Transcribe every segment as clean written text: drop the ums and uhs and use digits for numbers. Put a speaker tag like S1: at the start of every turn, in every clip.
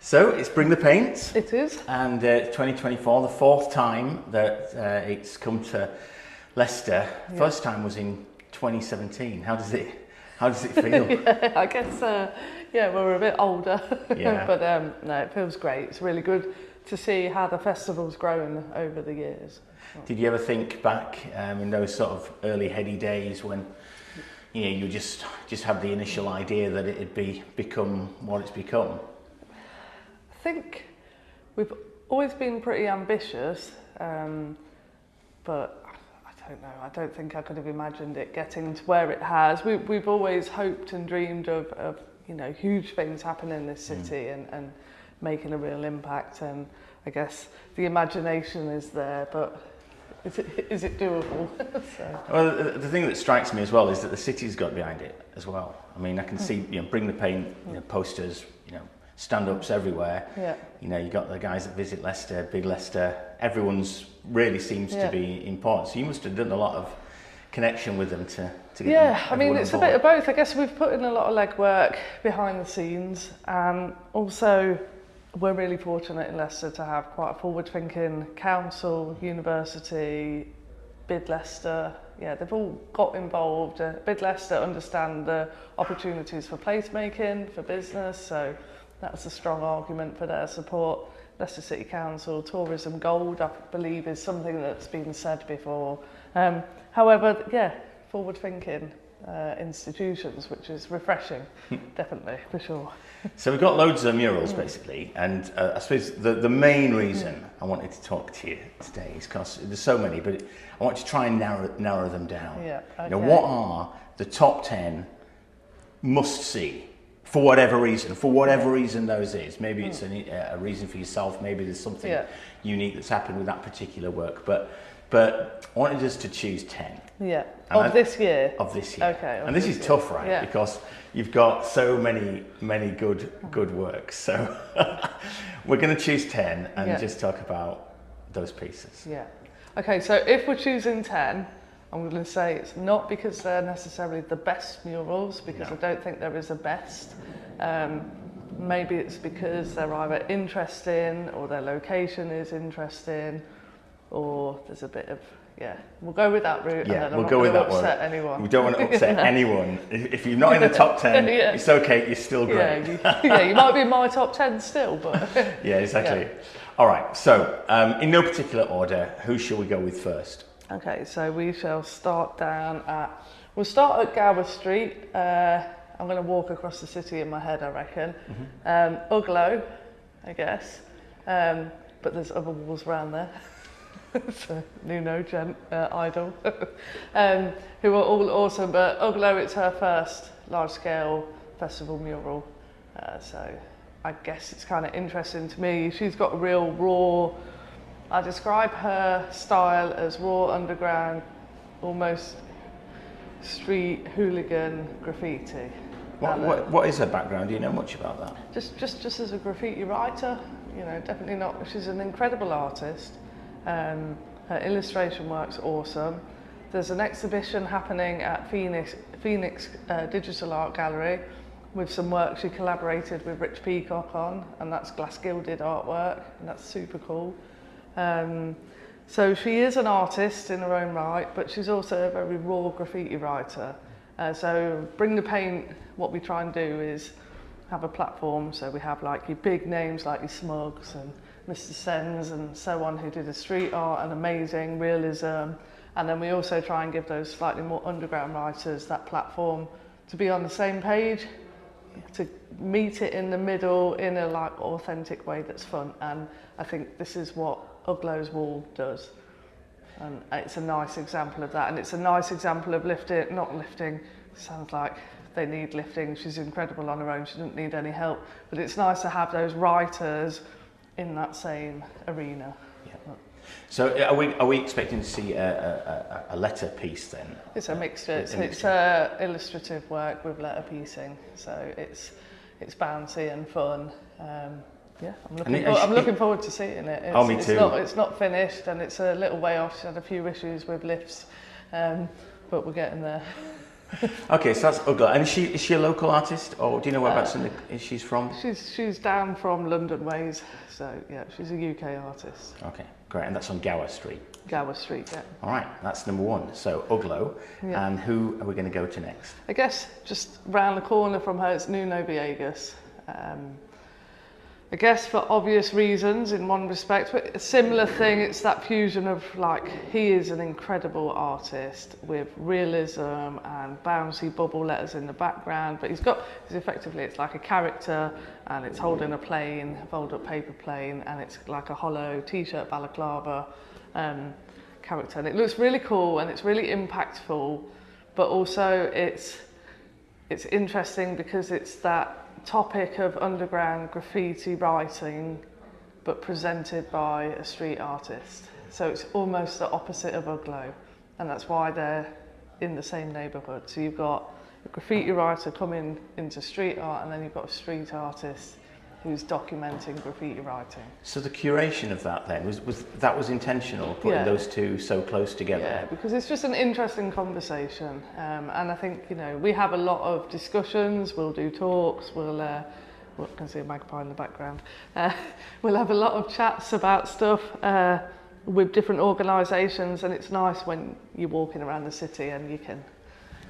S1: So it's Bring the Paint.
S2: It is.
S1: And 2024, the fourth time that it's come to Leicester. Yeah. First time was in 2017. How does it feel?
S2: Yeah, I guess, we're a bit older,
S1: yeah.
S2: But no, it feels great. It's really good to see how the festival's grown over the years.
S1: Did you ever think back in those sort of early heady days when you just had the initial idea that it'd become what it's become?
S2: I think we've always been pretty ambitious, but I don't know. I don't think I could have imagined it getting to where it has. We've always hoped and dreamed of huge things happening in this city and making a real impact. And I guess the imagination is there, but is it doable? So.
S1: Well, the thing that strikes me as well is that the city's got behind it as well. I mean, I can see Bring the Paint, posters, stand-ups everywhere. Yeah. You got the guys that visit Leicester, Big Leicester. Everyone's really seems to be important. So you must have done a lot of connection with them to get
S2: Yeah, I mean, it's a bit of both. I guess we've put in a lot of legwork behind the scenes, and also we're really fortunate in Leicester to have quite a forward-thinking council, university, Bid Leicester. Yeah, they've all got involved. Bid Leicester understand the opportunities for placemaking, for business, so that's a strong argument for their support. Leicester City Council, Tourism Gold, I believe, is something that's been said before. However, forward-thinking institutions, which is refreshing, definitely, for sure.
S1: So we've got loads of murals, basically, and I suppose the main reason I wanted to talk to you today is because there's so many, but I want to try and narrow them down.
S2: Yeah, okay.
S1: What are the top 10 must-see? For whatever reason those is. Maybe it's a reason for yourself, maybe there's something unique that's happened with that particular work, but I wanted us to choose 10.
S2: Yeah, of this year?
S1: Of this year.
S2: Okay.
S1: And this is tough, right? Yeah. Because you've got so many good works. So we're going to choose 10 and just talk about those pieces.
S2: Yeah. Okay, so if we're choosing 10, I'm going to say it's not because they're necessarily the best murals, because I don't think there is a best. Maybe it's because they're either interesting or their location is interesting, or there's a bit of, we'll go with that route.
S1: Yeah,
S2: and then
S1: we'll
S2: I'm
S1: go
S2: not
S1: with that
S2: upset
S1: one.
S2: anyone.
S1: We don't want to upset anyone. If you're not in the top 10, it's okay, you're still great.
S2: You might be in my top 10 still, but...
S1: Yeah, exactly. Yeah. All right, so in no particular order, who shall we go with first?
S2: Okay, so we shall start we'll start at Gower Street. I'm going to walk across the city in my head, I reckon. UGLOE, I guess. But there's other walls around there. So, Nuno, idol. Who are all awesome, but UGLOE, it's her first large-scale festival mural. So I guess it's kind of interesting to me. She's got a real raw... I describe her style as raw underground, almost street hooligan graffiti.
S1: What is her background? Do you know much about that?
S2: Just as a graffiti writer, definitely not. She's an incredible artist. Her illustration work's awesome. There's an exhibition happening at Phoenix Digital Art Gallery with some work she collaborated with Rich Peacock on, and that's glass gilded artwork, and that's super cool. So she is an artist in her own right, but she's also a very raw graffiti writer. So Bring the Paint, what we try and do is have a platform, so we have like your big names like your Smugs and Mr. Cenz and so on, who did the street art and amazing realism, and then we also try and give those slightly more underground writers that platform to be on the same page, to meet it in the middle in a like authentic way that's fun. And I think this is what UGLOE's wall does, and it's a nice example of that, and it's a nice example of not lifting, sounds like they need lifting. She's incredible on her own, she doesn't need any help, but it's nice to have those writers in that same arena. Yeah.
S1: So are we expecting to see a letter piece then? It's
S2: a mixture. It's illustrative work with letter piecing, so it's bouncy and fun. I'm looking forward to seeing it.
S1: Me too.
S2: It's not finished, and it's a little way off. She had a few issues with lifts, but we're getting there.
S1: Okay, so that's UGLOE. And is she a local artist, or do you know whereabouts she's from?
S2: She's down from London ways, so yeah, she's a UK artist.
S1: Okay, great, and that's on Gower Street.
S2: Gower Street, yeah.
S1: All right, that's number one. So UGLOE, and who are we going to go to next?
S2: I guess just round the corner from her, it's Nuno Viegas. I guess for obvious reasons in one respect, but a similar thing, it's that fusion of like, he is an incredible artist with realism and bouncy bubble letters in the background, but it's effectively, it's like a character and it's holding a plane, a fold up paper plane, and it's like a hollow t-shirt balaclava character. And it looks really cool and it's really impactful, but also it's interesting because it's that topic of underground graffiti writing but presented by a street artist, so it's almost the opposite of UGLOE, and that's why they're in the same neighbourhood. So you've got a graffiti writer coming into street art, and then you've got a street artist who's documenting graffiti writing. So the curation of that then was intentional, putting those two so close together? Yeah, because it's just an interesting conversation, and I think, you know, we have a lot of discussions, we'll do talks, we'll I can see a magpie in the background. We'll have a lot of chats about stuff with different organisations, and it's nice when you're walking around the city and you can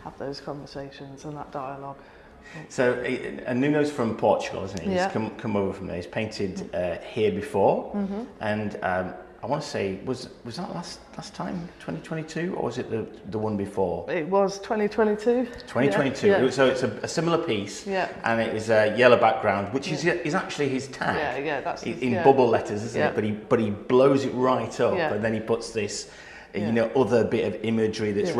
S2: have those conversations and that dialogue. So, and Nuno's from Portugal, isn't he? Yeah. He's come over from there. He's painted here before, and I want to say, was that last time 2022, or was it the one before? It was 2022. 2022. Yeah. So it's a similar piece, and it is a yellow background, which is actually his tag. Yeah, that's in bubble letters, isn't it? But he blows it right up, and then he puts this, you know, other bit of imagery that's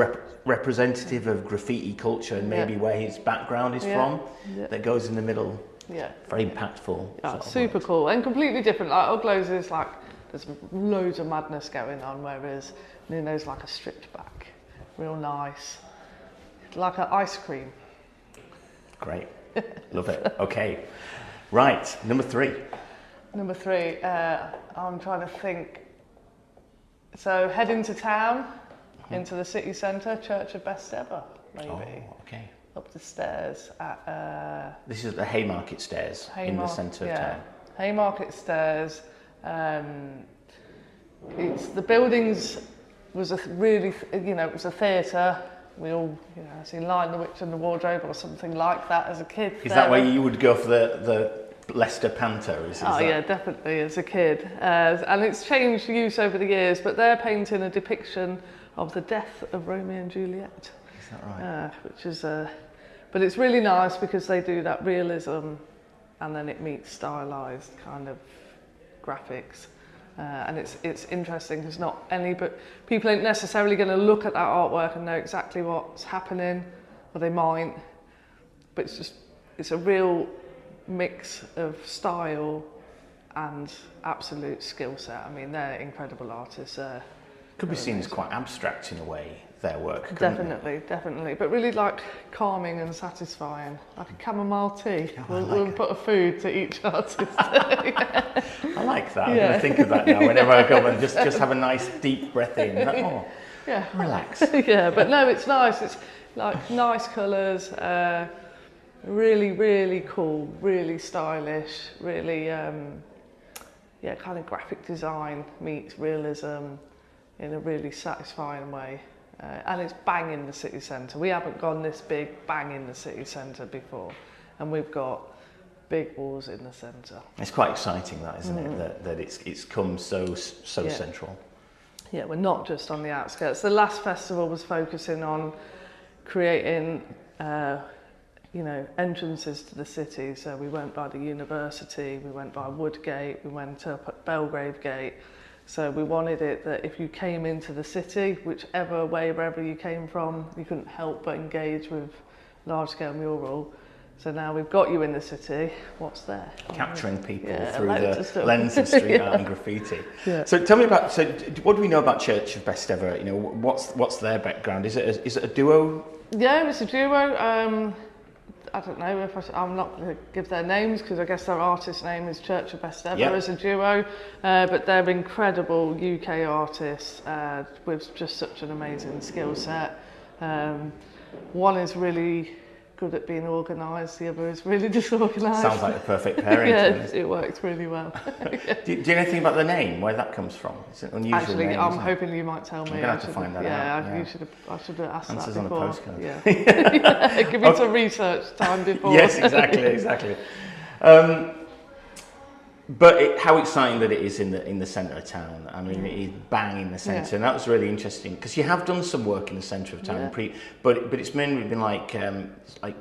S2: representative of graffiti culture and maybe where his background is from, that goes in the middle. Yeah. Very impactful. Yeah, super cool and completely different. Like UGLOE's is like, there's loads of madness going on, whereas Nuno's like a stripped back, real nice, like an ice cream. Great, love it. Okay, right, number three. Number three, I'm trying to think. So head into town, into the city centre, Church of Bestever, maybe. Oh, okay. Up the stairs at... This is the Haymarket stairs in the centre of town. Haymarket stairs. The buildings was a really, you know, it was a theatre. We all, you know, seen Lion, the Witch and the Wardrobe or something like that as a kid. Is that where you would go for the Leicester Panto? Yeah, definitely as a kid. And it's changed use over the years, but they're painting a depiction of the death of Romeo and Juliet. Is that right? Which is, but it's really nice because they do that realism and then it meets stylised kind of graphics. And it's interesting because but people ain't necessarily going to look at that artwork and know exactly what's happening, or they might, but it's a real mix of style and absolute skill set. I mean, they're incredible artists. Could be seen as quite abstract in a way, their work. Definitely, but really like calming and satisfying, like a chamomile tea. We'll put a food to each artist. I like that. I'm going to think of that now whenever I go and just have a nice deep breath in. Relax. But no, it's nice. It's like nice colours, really, really cool, really stylish, really, kind of graphic design meets realism in a really satisfying way. And it's bang in the city centre. We haven't gone this big bang in the city centre before, and we've got big walls in the centre. It's quite exciting, that, isn't it? That it's come so central. Yeah, we're not just on the outskirts. The last festival was focusing on creating, entrances to the city. So we went by the university, we went by Woodgate, we went up at Belgrave Gate. So we wanted it that if you came into the city, whichever way, wherever you came from, you couldn't help but engage with large-scale mural. So now we've got you in the city, what's there? Capturing people through the lens of street art and graffiti. Yeah. So tell me about, what do we know about Church of Bestever? You know, what's their background? Is it a duo? Yeah, it's a duo. I don't know if I'm not going to give their names because I guess their artist name is Church of Bestever as a duo, but they're incredible UK artists with just such an amazing skill set. one is really good at being organised, the other is really disorganised.
S1: Sounds like the perfect pairing.
S2: Yeah, it works really well.
S1: Do you know anything about the name, where that comes from? It's an unusual
S2: Actually,
S1: name,
S2: I'm hoping you might tell me.
S1: I'm going to have to find that out.
S2: Yeah, I should have asked
S1: Answers
S2: that before.
S1: on a postcard.
S2: Yeah. Give me some research time before.
S1: Yes, exactly. But how exciting that it is in the centre of town. I mean, it is bang in the centre, and that was really interesting because you have done some work in the centre of town, but it's mainly been like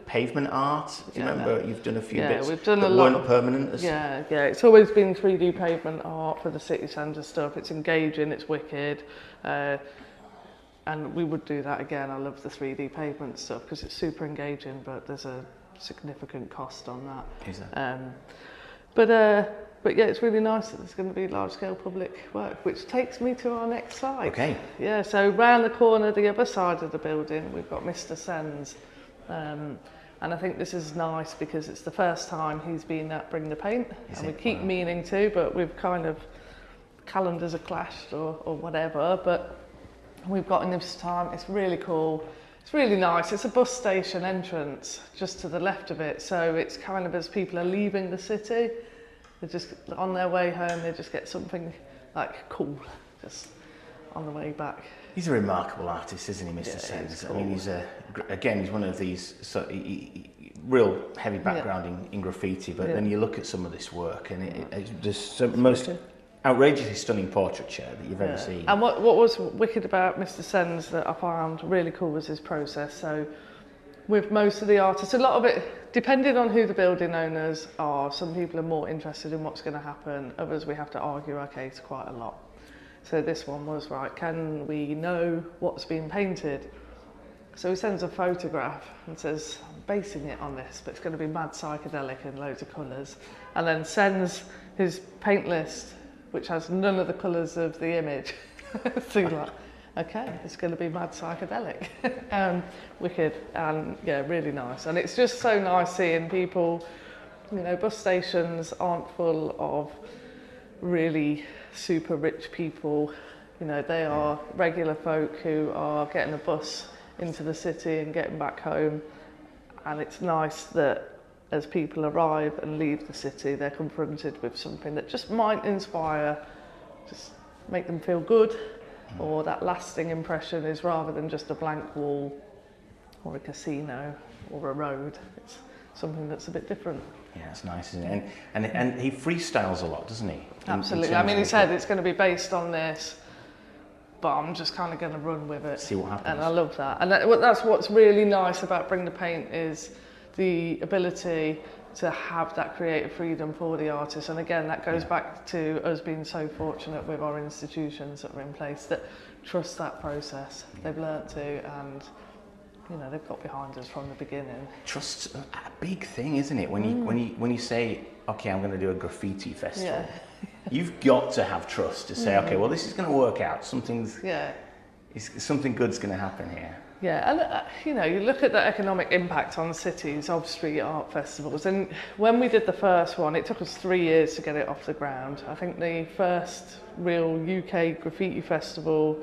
S1: pavement art. Do you remember you've done a few bits
S2: we've done
S1: that
S2: a lot
S1: weren't permanent?
S2: Yeah. It's always been 3D pavement art for the city centre stuff. It's engaging, it's wicked, and we would do that again. I love the 3D pavement stuff because it's super engaging, but there's a significant cost on that.
S1: Is that?
S2: But yeah, it's really nice that there's going to be large-scale public work, which takes me to our next slide.
S1: Okay.
S2: Yeah, so round the corner, the other side of the building, we've got Mr. Cenz. And I think this is nice because it's the first time he's been at Bring the Paint. And we keep meaning to, but we've kind of, calendars are clashed or whatever. But we've got him this time. It's really cool. It's really nice. It's a bus station entrance just to the left of it. So it's kind of as people are leaving the city, they're just on their way home, they just get something like cool just on the way back.
S1: He's a remarkable artist, isn't he, Mr. Cenz? Cool. I mean, he's one of these real heavy background in graffiti, but then you look at some of this work and it's just the most outrageously stunning portraiture that you've ever seen.
S2: And what was wicked about Mr. Cenz that I found really cool was his process. So with most of the artists, a lot of it, depending on who the building owners are, some people are more interested in what's going to happen, others we have to argue our case quite a lot. So this one was, right, can we know what's been painted? So he sends a photograph and says, I'm basing it on this, but it's going to be mad psychedelic and loads of colours. And then sends his paint list, which has none of the colours of the image. So you're like, okay, it's going to be mad psychedelic. Wicked, and yeah, really nice. And it's just so nice seeing people, bus stations aren't full of really super rich people. They are regular folk who are getting a bus into the city and getting back home. And it's nice that as people arrive and leave the city, they're confronted with something that just might inspire, just make them feel good, or that lasting impression is rather than just a blank wall or a casino or a road. It's something that's a bit different.
S1: Yeah, it's nice, isn't it? And he freestyles a lot, doesn't he?
S2: Absolutely. I mean, he said it's going to be based on this, but I'm just kind of going to run with it.
S1: See what happens.
S2: And I love that. And that's what's really nice about Bring the Paint is the ability to have that creative freedom for the artists. And again, that goes back to us being so fortunate with our institutions that are in place that trust that process. They've learnt to, and they've got behind us from the beginning. Trust's
S1: a big thing, isn't it? When you say, okay, I'm going to do a graffiti festival, you've got to have trust to say, okay, well, this is going to work out. Something good's going to happen here.
S2: Yeah, and you look at the economic impact on cities of street art festivals, and when we did the first one, it took us 3 years to get it off the ground. I think the first real UK graffiti festival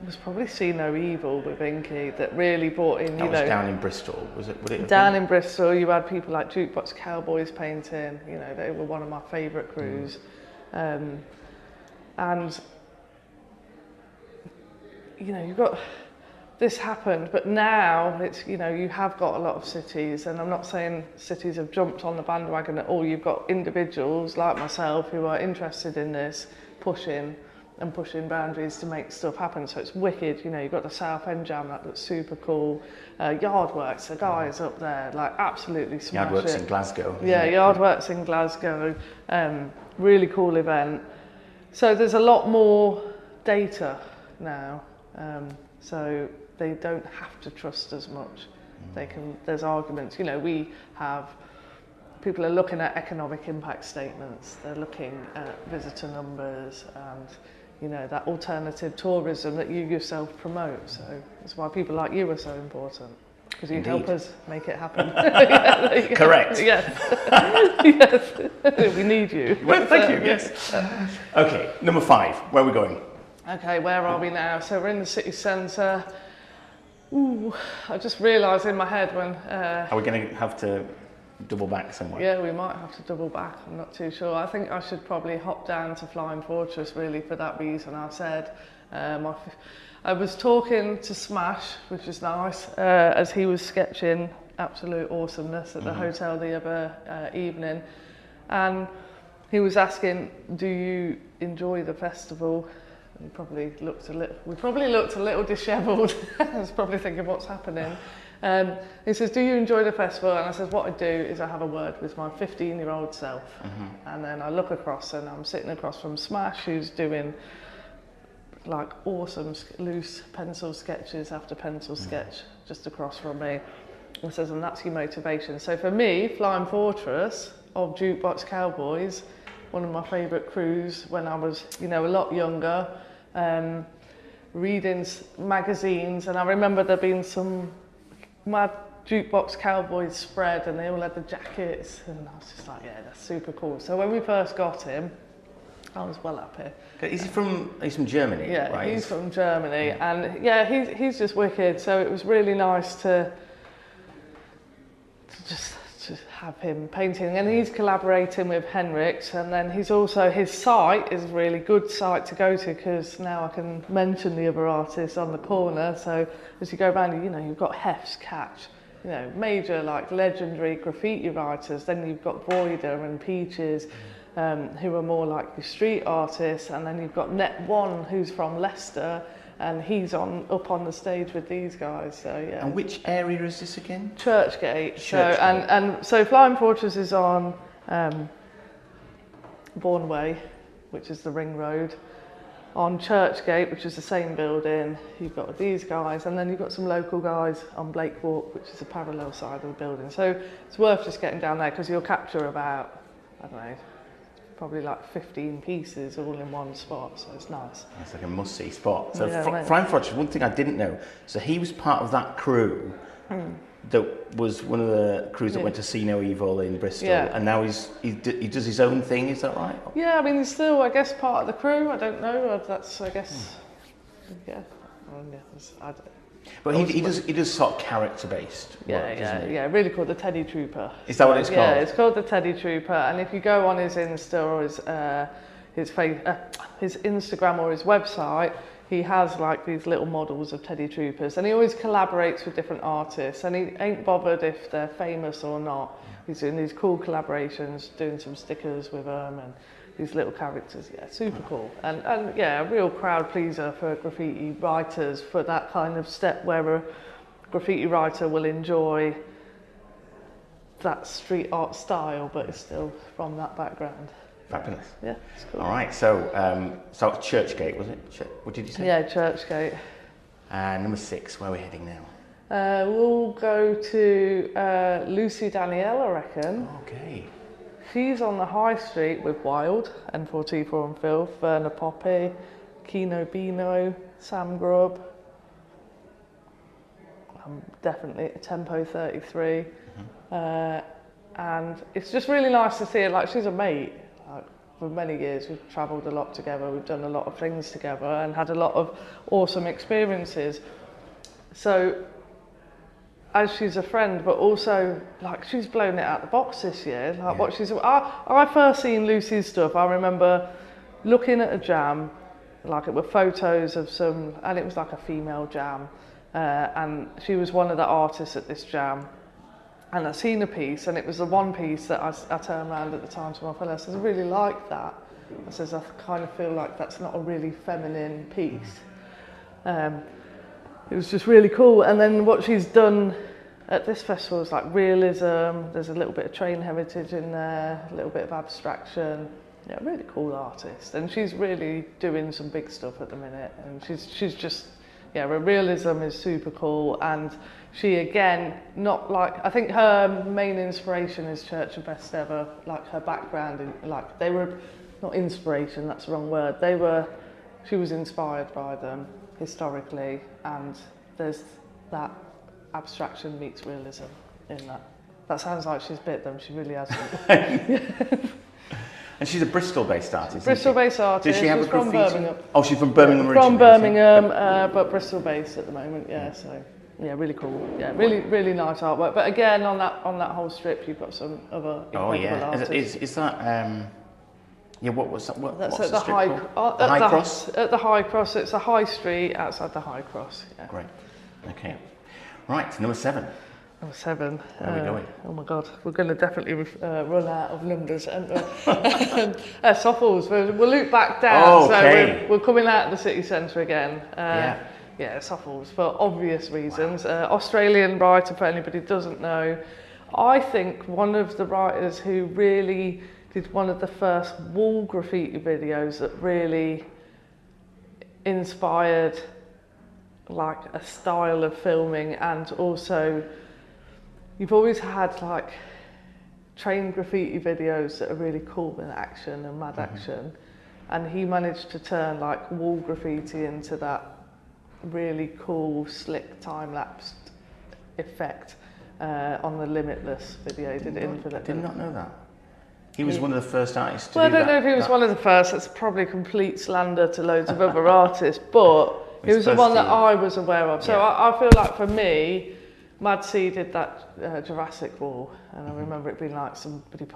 S2: was probably See No Evil with Inky that really brought in,
S1: That was down in Bristol, was it? Would it have
S2: down
S1: been?
S2: In Bristol, you had people like Jukebox Cowboys painting, they were one of my favourite crews. And, you've got... This happened, but now it's, you have got a lot of cities, and I'm not saying cities have jumped on the bandwagon at all. You've got individuals like myself who are interested in this, pushing boundaries to make stuff happen. So it's wicked, you've got the South End Jam, that's super cool. Yardworks, the guys up there, like absolutely smash
S1: Yardworks
S2: it.
S1: in Glasgow.
S2: Yeah, Yardworks in Glasgow, really cool event. So there's a lot more data now. So they don't have to trust as much. There's arguments, we have, people are looking at economic impact statements, they're looking at visitor numbers and, that alternative tourism that you yourself promote. So that's why people like you are so important, because you help us make it happen.
S1: Correct.
S2: Yes. Yes. We need you.
S1: Well, thank you, yes. Okay, number 5, where are we going?
S2: Okay, where are we now? So we're in the city centre. Ooh, I just realised in my head when...
S1: Are we going to have to double back somewhere?
S2: Yeah, we might have to double back, I'm not too sure. I think I should probably hop down to Flying Fortress really for that reason. I said, I was talking to Smash, which is nice, as he was sketching absolute awesomeness at the hotel the other evening. And he was asking, do you enjoy the festival? And we probably looked a little dishevelled. I was probably thinking, what's happening? He says, do you enjoy the festival? And I says, what I do is I have a word with my 15-year-old self. And then I look across and I'm sitting across from Smash, who's doing like awesome loose pencil sketches after pencil sketch just across from me. And says, and that's your motivation. So for me, Flying Fortress of Jukebox Cowboys, one of my favourite crews when I was, you know, a lot younger, reading magazines, and I remember there being some mad Jukebox Cowboys spread and they all had the jackets, and I was just like, yeah, that's super cool. So when we first got him, I was well happy.
S1: He's from Germany,
S2: yeah,
S1: right?
S2: He's from Germany, and yeah, he's just wicked. So it was really nice to just have him painting, and he's collaborating with Henrik's, and then he's also, his site is a really good site to go to because now I can mention the other artists on the corner. So as you go around, you know, you've got Hef's Catch, you know, major like legendary graffiti writers, then you've got Voider and Peaches, who are more like the street artists, and then you've got Net One, who's from Leicester, and he's up on the stage with these guys. So yeah.
S1: And which area is this again?
S2: Churchgate. So Flying Fortress is on Vaughan Way, which is the ring road. On Churchgate, which is the same building, you've got these guys, and then you've got some local guys on Blake Walk, which is the parallel side of the building. So it's worth just getting down there because you'll capture about, I don't know, probably like 15 pieces all in one spot, so it's nice.
S1: It's like a must-see spot. So
S2: Yeah,
S1: Flying Fortress, one thing I didn't know, so he was part of that crew that was one of the crews that went to See No Evil in Bristol, and now he does his own thing, is that right?
S2: Yeah, I mean, he's still, I guess, part of the crew. I don't know, that's, I guess, yeah. I don't.
S1: But he does sort of character-based work, doesn't he?
S2: Yeah, really called the Teddy Trooper.
S1: Is that what it's called?
S2: Yeah, it's called the Teddy Trooper, and if you go on his Insta or his Instagram or his website, he has like these little models of Teddy Troopers, and he always collaborates with different artists, and he ain't bothered if they're famous or not. He's doing these cool collaborations, doing some stickers with them, and these little characters, yeah, super cool. And yeah, a real crowd pleaser for graffiti writers, for that kind of step where a graffiti writer will enjoy that street art style, but it's still from that background.
S1: Fabulous.
S2: Yeah, it's cool.
S1: All right, so Churchgate, was it? What did you say?
S2: Yeah, Churchgate.
S1: Number 6, where are we heading now?
S2: We'll go to Lucy Danielle, I reckon.
S1: Okay.
S2: She's on the high street with Wild, N4T4 and Filth, Verna Poppy, Kino Bino, Sam Grubb. Definitely a Tempo 33. And it's just really nice to see her, like she's a mate. Like, for many years we've travelled a lot together, we've done a lot of things together and had a lot of awesome experiences. So as she's a friend, but also like she's blown it out the box this year. Like what she's, I first seen Lucy's stuff. I remember looking at a jam, like it were photos of some, and it was like a female jam, and she was one of the artists at this jam. And I seen a piece, and it was the one piece that I turned around at the time to my fellow. I said, I really like that. I says, I kind of feel like that's not a really feminine piece. It was just really cool. And then what she's done at this festival is like realism. There's a little bit of train heritage in there, a little bit of abstraction. Yeah, really cool artist. And she's really doing some big stuff at the minute. And she's just, yeah, her realism is super cool. And she, again, not like, I think her main inspiration is Church of Bestever, like her background, in, like they were, not inspiration, that's the wrong word, she was inspired by them historically, and there's that abstraction meets realism in that. That sounds like she's bit them, she really hasn't.
S1: And she's a Bristol-based artist.
S2: Bristol-based artist.
S1: Does she have
S2: she's
S1: a graffiti?
S2: From Birmingham.
S1: Oh, she's from Birmingham originally.
S2: From Birmingham, but Bristol-based at the moment, yeah. So. Yeah, really cool. Yeah, really nice artwork. But again, on that whole strip, you've got some other incredible artists.
S1: Is that? Yeah, what was that?
S2: That's
S1: what's
S2: at the
S1: High Cross?
S2: At the High Cross. It's a high street outside the High Cross. Yeah.
S1: Great. Okay. Right, number 7.
S2: Number 7.
S1: Where are we going?
S2: Oh my God, we're going to definitely run out of numbers. SOFLES. We'll loop back down.
S1: Okay.
S2: So we're coming out of the city centre again. Yeah, SOFLES for obvious reasons.
S1: Wow.
S2: Australian writer, for anybody who doesn't know. I think one of the writers who really did one of the first wall graffiti videos that really inspired like a style of filming, and also you've always had like train graffiti videos that are really cool in action and mad action, and he managed to turn like wall graffiti into that really cool slick time-lapsed effect on the Limitless video. He did it infinitely.
S1: I did not know that. He was one of the first artists to do
S2: that. Well, I don't know if he was one of the first. That's probably complete slander to loads of other artists, but he was the one that I was aware of. So I feel like for me, Mad C did that Jurassic wall, and I remember it being like somebody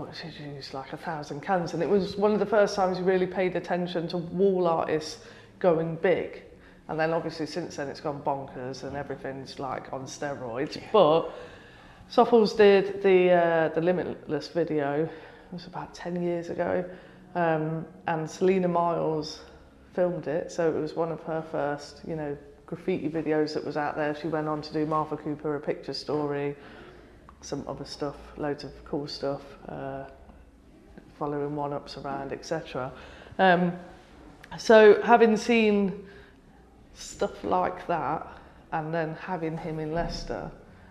S2: used like 1,000 cans, and it was one of the first times you really paid attention to wall artists going big. And then obviously since then it's gone bonkers and everything's like on steroids. Yeah. But SOFLES did the Limitless video. It was about 10 years ago, and Selena Miles filmed it, so it was one of her first, you know, graffiti videos that was out there. She went on to do Martha Cooper, A Picture Story, some other stuff, loads of cool stuff, following one-ups around, etc. So having seen stuff like that, and then having him in Leicester,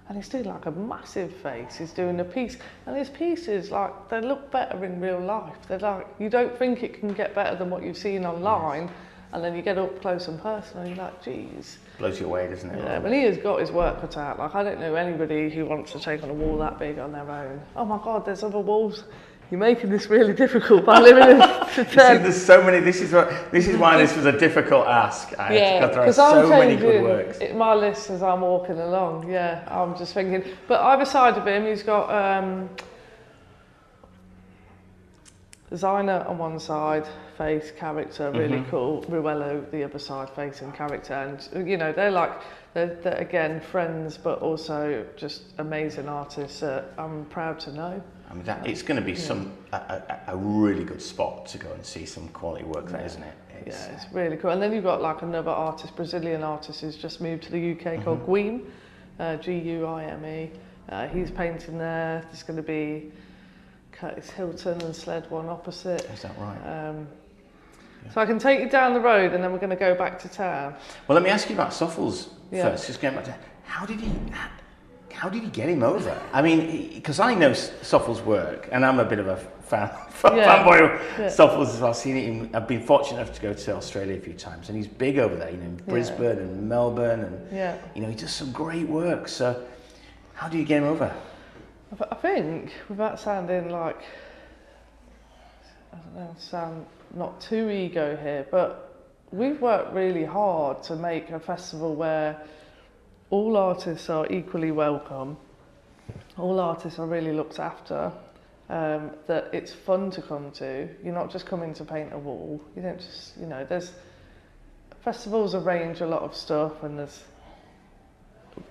S2: and he's doing like a massive face, he's doing a piece, and his pieces, like, they look better in real life. They're like, you don't think it can get better than what you've seen online, and then you get up close and personal, and you're like, geez.
S1: Blows you away, doesn't it?
S2: Yeah, but he has got his work cut out. Like, I don't know anybody who wants to take on a wall that big on their own. Oh my God, there's other walls. You're making this really difficult by limiting it to 10.
S1: See, there's so many. This is why this was a difficult ask. Because
S2: I'm
S1: many good works.
S2: My list as I'm walking along. Yeah, I'm just thinking. But either side of him, he's got designer on one side, face, character, really cool. Ruello the other side, face and character, and you know they're again friends, but also just amazing artists that I'm proud to know.
S1: I mean, it's going to be a really good spot to go and see some quality work there, isn't it?
S2: It's really cool. And then you've got like another artist, Brazilian artist, who's just moved to the UK called Guime, Guime. He's painting there. There's going to be Curtis Hilton and Sled One opposite.
S1: Is that right?
S2: So I can take you down the road, and then we're going to go back to town.
S1: Well, let me ask you about SOFLES first. Just going back to how did he get him over? I mean, because I know SOFLES' work, and I'm a bit of a fanboy of SOFLES as well. I've been fortunate enough to go to Australia a few times, and he's big over there, you know, in Brisbane and Melbourne, and you know, he does some great work. So, how do you get him over?
S2: I think, without sounding like, I don't know, sound not too ego here, but we've worked really hard to make a festival where all artists are equally welcome, all artists are really looked after, that it's fun to come to. You're not just coming to paint a wall. You don't just, you know, festivals arrange a lot of stuff, and there's,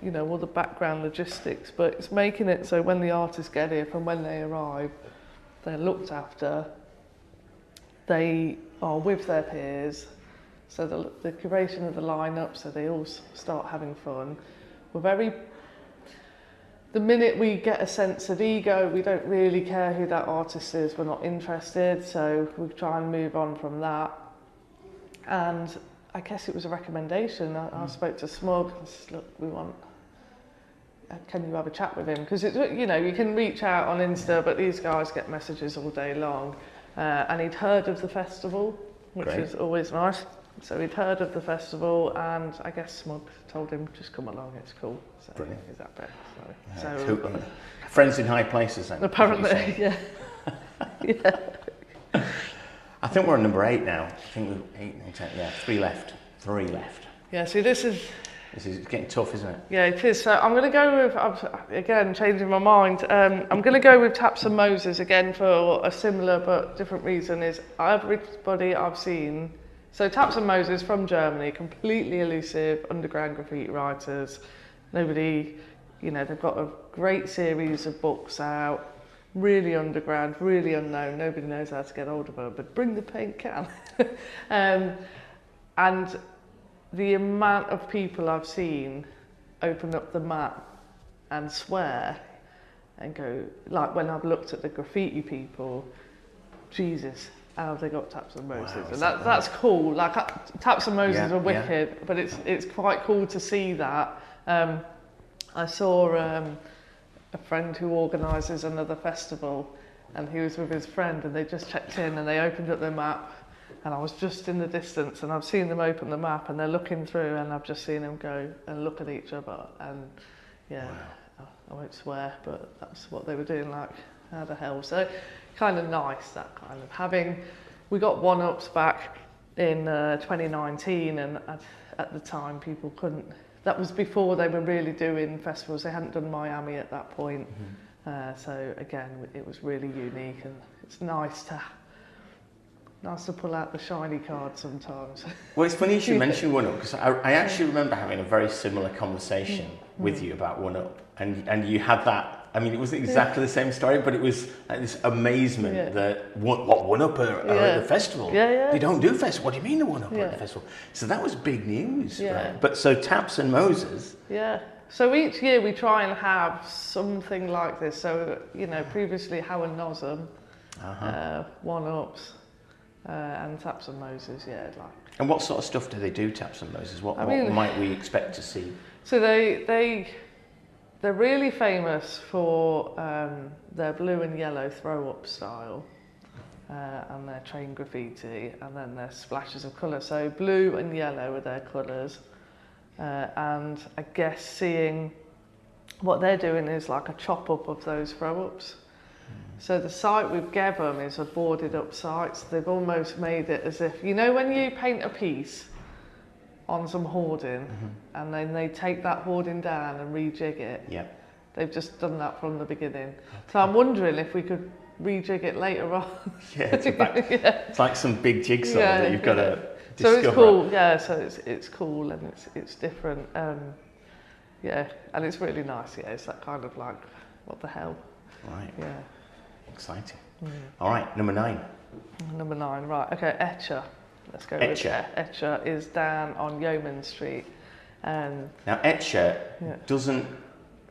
S2: you know, all the background logistics, but it's making it so when the artists get here, from when they arrive, they're looked after, they are with their peers, so the curation of the lineup, so they all start having fun. The minute we get a sense of ego, we don't really care who that artist is, we're not interested, so we try and move on from that. And I guess it was a recommendation. I spoke to Smug and said, look, can you have a chat with him? Because, you know, you can reach out on Insta, but these guys get messages all day long. And he'd heard of the festival, which is always nice. So he'd heard of the festival, and I guess Smug told him, just come along, it's cool. So
S1: brilliant.
S2: Is that better?
S1: So friends in high places then?
S2: Apparently, yeah.
S1: I think we're on number 8 now. I think we're 8, 9, 10, 3 left. 3 left.
S2: Yeah, so this is
S1: This is getting tough, isn't it?
S2: Yeah, it is. So I'm going to go with, again, changing my mind. I'm going to go with Taps and Moses again for a similar but different reason. Is everybody I've seen. So Taps and Moses from Germany, completely elusive underground graffiti writers. Nobody, you know, they've got a great series of books out. Really underground, really unknown. Nobody knows how to get hold of them, but Bring the Paint can. And the amount of people I've seen open up the map and swear and go, like when I've looked at the graffiti people, Jesus, how have they got Taps and Moses? Wow, and that's cool. Like Taps and Moses are wicked, but it's quite cool to see that. I saw a friend who organises another festival, and he was with his friend, and they just checked in and they opened up their map. And I was just in the distance, and I've seen them open the map, and they're looking through, and I've just seen them go and look at each other, and yeah, wow. I won't swear, but that's what they were doing, like, how the hell? So, kind of nice, that kind of having, we got one-ups back in 2019, and at the time people couldn't, that was before they were really doing festivals, they hadn't done Miami at that point, so again, it was really unique, and it's nice to pull out the shiny card sometimes. Well,
S1: it's funny you should mention One Up, because I actually remember having a very similar conversation with you about One Up, and you had that, I mean, it wasn't exactly the same story, but it was like this amazement that One Up are at the festival. They don't do festival. What do you mean the One Up are at the festival? So that was big news, right? But so Taps and Moses. Yeah.
S2: So each year we try and have something like this. So, you know, previously Howard Nosum, One Ups, and Taps and Moses, like.
S1: And what sort of stuff do they do, Taps and Moses? What might we expect to see?
S2: So they're really famous for their blue and yellow throw-up style, and their train graffiti, and then their splashes of colour. So blue and yellow are their colours, and I guess seeing what they're doing is like a chop-up of those throw-ups. So the site with Gower is a boarded up site, so they've almost made it as if, you know when you paint a piece on some hoarding, and then they take that hoarding down and rejig it? They've just done that from the beginning. So I'm wondering if we could rejig it later on.
S1: It's like some big jigsaw that you've got to discover.
S2: So it's cool, so it's cool and it's different. And it's really nice, it's that kind of like, what the hell?
S1: Right. Exciting. All right, number 9.
S2: Number 9, right. Okay, ERTJWE. Let's go with ERTJWE is down on Yeoman Street. Now,
S1: ERTJWE doesn't,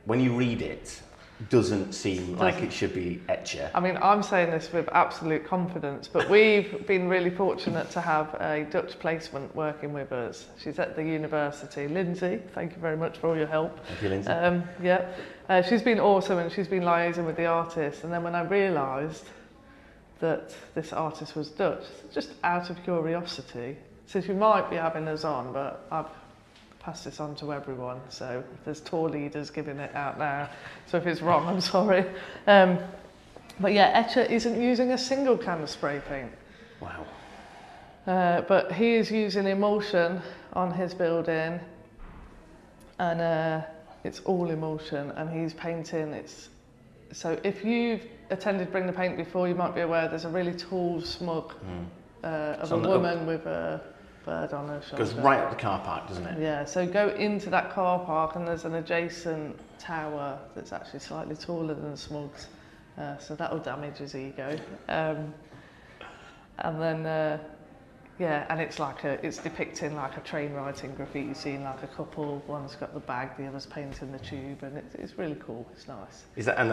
S1: when you read it, doesn't seem like it should be ERTJWE.
S2: I mean, I'm saying this with absolute confidence, but we've been really fortunate to have a Dutch placement working with us. She's at the university. Lindsay, thank you very much for all your help.
S1: Thank you, Lindsay.
S2: She's been awesome, and she's been liaising with the artist. And then when I realised that this artist was Dutch, just out of curiosity, since we might be having us on, but I've passed this on to everyone, so there's tour leaders giving it out now, so if it's wrong, I'm sorry. But ERTJWE isn't using a single can of spray paint.
S1: Wow.
S2: But he is using emulsion on his building, and it's all emulsion, and he's painting. So if you've attended Bring the Paint before, you might be aware there's a really tall smug of a woman with a bird on her shoulder.
S1: Goes right up the car park, doesn't it?
S2: Yeah, so go into that car park, and there's an adjacent tower that's actually slightly taller than Smug's, so that'll damage his ego. And then and it's depicting like a train writing graffiti scene, like a couple, one's got the bag, the other's painting the tube, and it's really cool, it's nice.
S1: Is that, and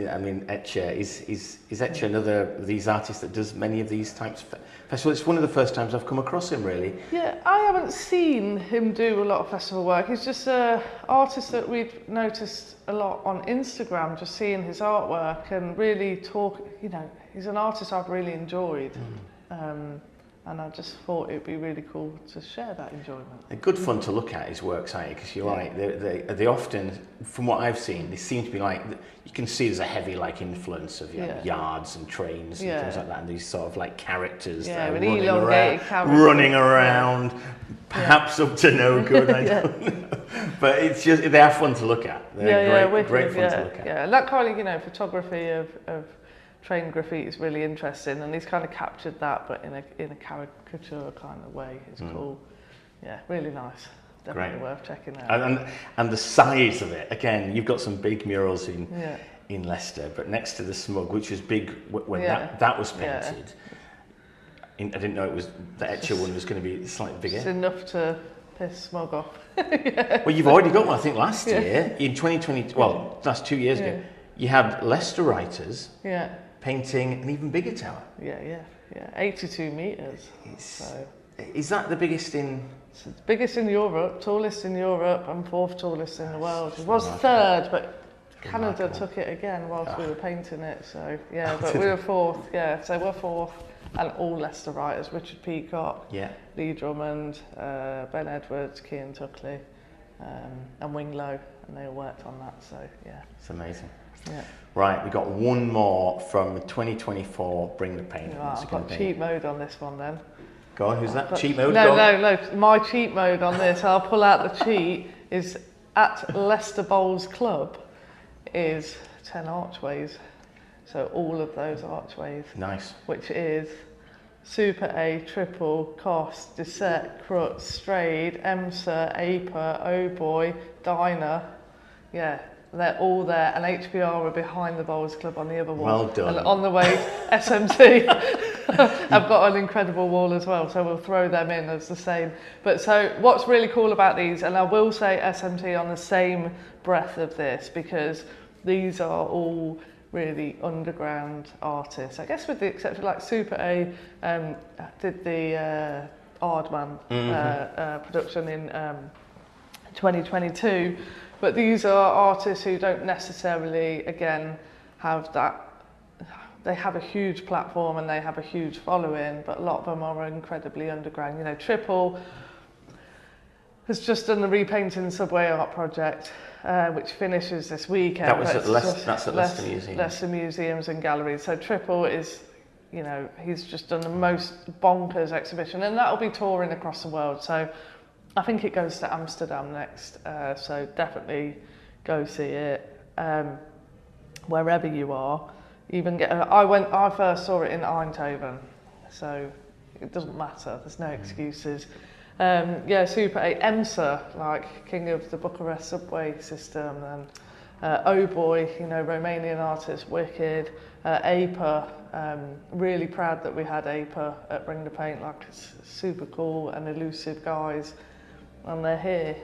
S1: I mean, ERTJWE, is ERTJWE another of these artists that does many of these types of festivals? It's one of the first times I've come across him, really. Yeah,
S2: I haven't seen him do a lot of festival work. He's just an artist that we've noticed a lot on Instagram, just seeing his artwork and really talk, he's an artist I've really enjoyed. And I just thought it'd be really cool to share that enjoyment.
S1: They're good fun to look at his works, aren't you? Because you're right, they often, from what I've seen, they seem to be like, you can see there's a heavy like influence of yards and trains and things like that, and these sort of like characters that are running around, perhaps up to no good, I don't know. But it's just, they are fun to look at. They're great fun to look at.
S2: Yeah, and that kind of, photography of train graffiti is really interesting, and he's kind of captured that, but in a caricature kind of way. It's cool. Yeah, really nice. Definitely worth checking out.
S1: And the size of it. Again, you've got some big murals in Leicester, but next to the Smug, which was big when that was painted. I didn't know it was the ERTJWE one was going to be slightly bigger.
S2: It's enough to piss Smug off.
S1: Well, you've already got one. I think last year in 2020. Well, that's 2 years ago. You had Leicester writers. Painting an even bigger tower.
S2: 82 metres.
S1: Is that the biggest in?
S2: It's the biggest in Europe, tallest in Europe, and 4th tallest in the world. It was 3rd, but Canada took it again whilst we were painting it. So but we were 4th. So we're 4th, and all Leicester writers: Richard Peacock, Lee Drummond, Ben Edwards, Cian Tuckley, and Winglow, and they all worked on that. So
S1: it's amazing.
S2: Yeah.
S1: Right, we've got one more from 2024, Bring the Pain.
S2: I've got cheat mode on this one then.
S1: Go on, who's that? Cheat mode?
S2: No, my cheat mode on this, I'll pull out the cheat, is at Leicester Bowls Club is 10 archways. So all of those archways.
S1: Nice.
S2: Which is Super A, Triple, Cost, Dissect, Crutz, Strayed, EMSA, APA, Oh Boy, Diner. They're all there, and HBR are behind the Bowls Club on the other wall.
S1: Well done.
S2: And on the way, SMT. I've got an incredible wall as well, so we'll throw them in as the same. But so what's really cool about these, and I will say SMT on the same breath of this, because these are all really underground artists. I guess with the exception, like Super A did the Aardman production in 2022. But these are artists who don't necessarily, again, have that. They have a huge platform and they have a huge following, but a lot of them are incredibly underground. Triple has just done the Repainting Subway art project, which finishes this weekend.
S1: That's at Leicester Museum.
S2: Leicester Museums and Galleries. So Triple is, he's just done the most bonkers exhibition, and that'll be touring across the world. So I think it goes to Amsterdam next, so definitely go see it wherever you are. Even I first saw it in Eindhoven, so it doesn't matter. There's no excuses. Super 8 EMSA, like king of the Bucharest subway system, and Oh Boy, Romanian artist, wicked. APA, really proud that we had APA at Bring the Paint. Like, it's super cool and elusive guys. And they're here.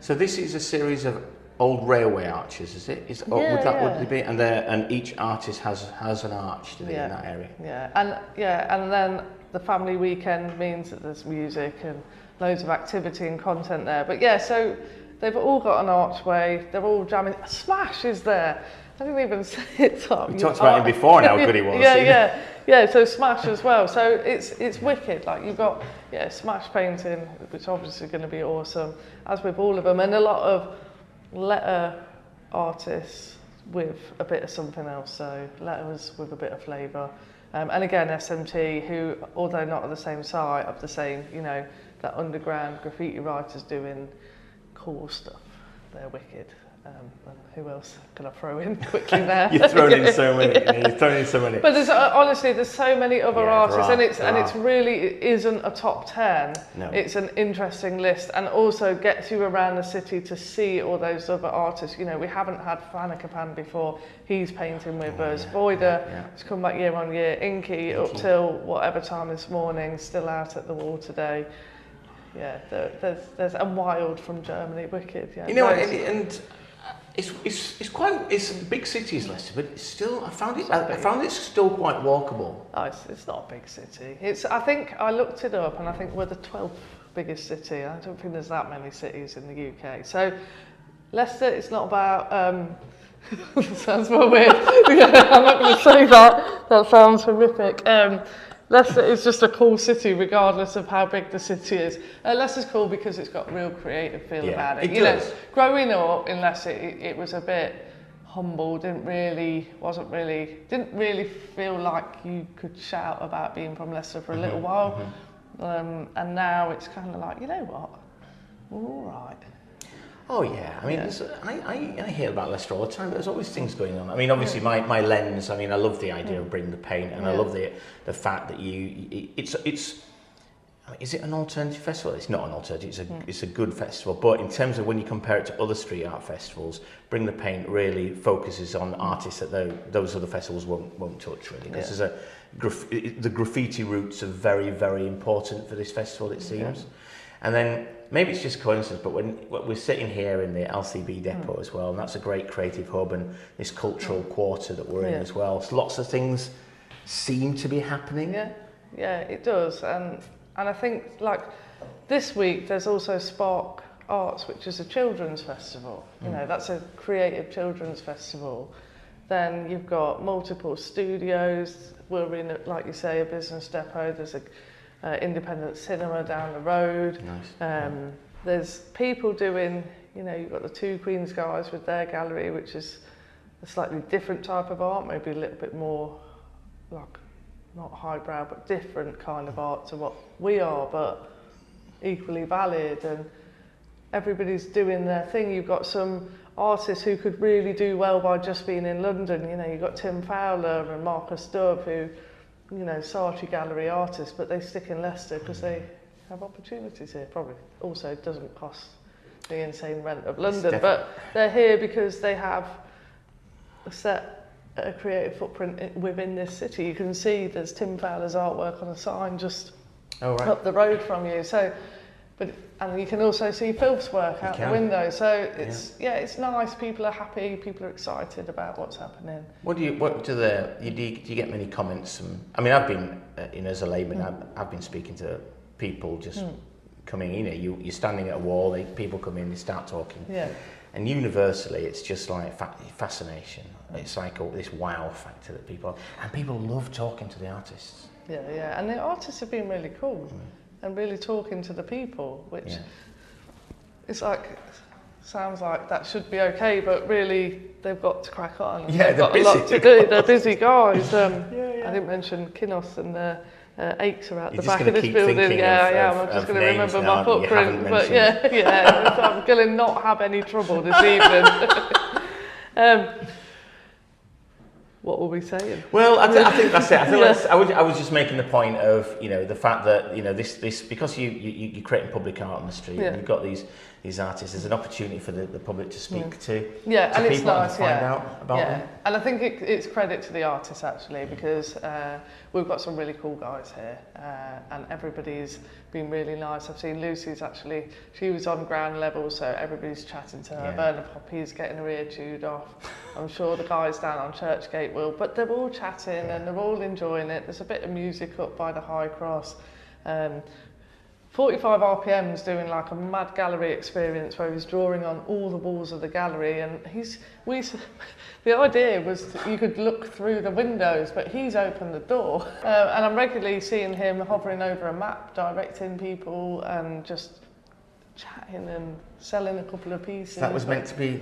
S1: So this is a series of old railway arches, is it? Would it be? And each artist has an arch in that area.
S2: And then the family weekend means that there's music and loads of activity and content there. But so they've all got an archway. They're all jamming. Smash is there. I didn't even say it.
S1: We talked about him before and how good he was.
S2: So Smash as well. So it's wicked. Like, you've got Smash painting, which obviously going to be awesome, as with all of them, and a lot of letter artists with a bit of something else. So letters with a bit of flavour, and again SMT, who, although not at the same site, of the same, that underground graffiti writers doing cool stuff. They're wicked. And who else can I throw in quickly there?
S1: You've thrown in so many.
S2: But there's so many other artists, and it really isn't a top 10.
S1: No.
S2: It's an interesting list, and also gets you around the city to see all those other artists. We haven't had Fanakapan before. He's painting with us. Voida has come back year on year. Inky up till whatever time this morning, still out at the wall today. There's a Wild from Germany, wicked.
S1: And it's big cities, Leicester, but it's still, I found it's still quite walkable.
S2: Oh, it's not a big city. I think I looked it up, and I think we're the 12th biggest city. I don't think there's that many cities in the UK. So Leicester, it's not about. Sounds more weird. I'm not going to say that. That sounds horrific. Leicester is just a cool city, regardless of how big the city is. Leicester's cool because it's got a real creative feel about it.
S1: It does.
S2: Know, growing up in Leicester, it was a bit humble. Didn't really feel like you could shout about being from Leicester for a little while. And now it's kind of like, you know what, we're all right.
S1: Oh yeah, I mean, I hear about Leicester all the time. There's always things going on. I mean, obviously my lens. I mean, I love the idea of bringing the paint, and I love the fact that it's. I mean, is it an alternative festival? It's not an alternative. It's a good festival. But in terms of when you compare it to other street art festivals, Bring the Paint really focuses on artists that those other festivals won't touch really. Because there's the graffiti roots are very, very important for this festival, it seems. And then maybe it's just coincidence, but when we're sitting here in the LCB depot as well, and that's a great creative hub and this cultural quarter that we're in as well. So lots of things seem to be happening.
S2: Yeah, it does. And I think like this week there's also Spark Arts, which is a children's festival. You know, that's a creative children's festival. Then you've got multiple studios. We're in, like you say, a business depot. There's a independent cinema down the road.
S1: Nice.
S2: There's people doing, you know, you've got the Two Queens guys with their gallery, which is a slightly different type of art, maybe a little bit more like, not highbrow, but different kind of art to what we are, but equally valid. And everybody's doing their thing. You've got some artists who could really do well by just being in London. You know, you've got Tim Fowler and Marcus Dove, who, you know, Saatchi Gallery artists, but they stick in Leicester because they have opportunities here. Probably also doesn't cost the insane rent of London, but they're here because they have a creative footprint within this city. You can see there's Tim Fowler's artwork on a sign just up the road from you. So, and you can also see Phil's work out the window. So it's it's nice. People are happy. People are excited about what's happening.
S1: Do you get many comments? I mean, I've been as a layman, I've been speaking to people just coming in. You're standing at a wall. People come in, they start talking. And universally, it's just like fascination. It's like this wow factor that people love talking to the artists.
S2: And the artists have been really cool. And really talking to the people, which it's like, sounds like that should be okay, but really they've got to crack on. They've got a lot to do. They're busy guys. I didn't mention Kinos and Aches are at the back of this building. I'm just going to remember my footprint. But so I'm going to not have any trouble this evening. What were we saying?
S1: Well, I think that's it. I was just making the point of, you know, the fact that, you know, this because you're creating public art on the street, and you've got these artists. There's an opportunity for the public to speak to
S2: and it's
S1: people
S2: nice,
S1: and find out about them.
S2: And I think it's credit to the artists actually, because we've got some really cool guys here, and everybody's been really nice. I've seen Lucy's actually, she was on ground level, so everybody's chatting to her. Verna Poppy's getting her ear chewed off. I'm sure the guys down on Churchgate will, but they're all chatting and they're all enjoying it. There's a bit of music up by the High Cross. 45 RPM's doing like a mad gallery experience where he's drawing on all the walls of the gallery, and the idea was that you could look through the windows, but he's opened the door. And I'm regularly seeing him hovering over a map, directing people and just chatting and selling a couple of pieces.
S1: That was meant to be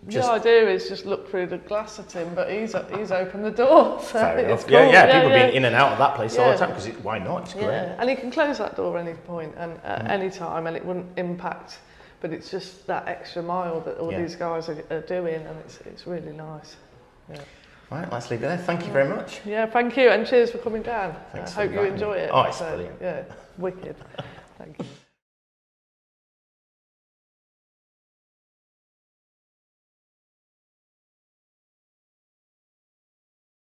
S2: the idea is just look through the glass at him, but he's opened the door. So
S1: fair enough.
S2: Cool.
S1: People being in and out of that place all the time, because why not? It's great.
S2: And he can close that door at any point and at any time, and it wouldn't impact. But it's just that extra mile that all these guys are doing, and it's really nice.
S1: Right, let's leave it there. Thank you very much.
S2: Yeah, thank you, and cheers for coming down. I hope you enjoy it.
S1: Oh, it's brilliant.
S2: Yeah, wicked. Thank you.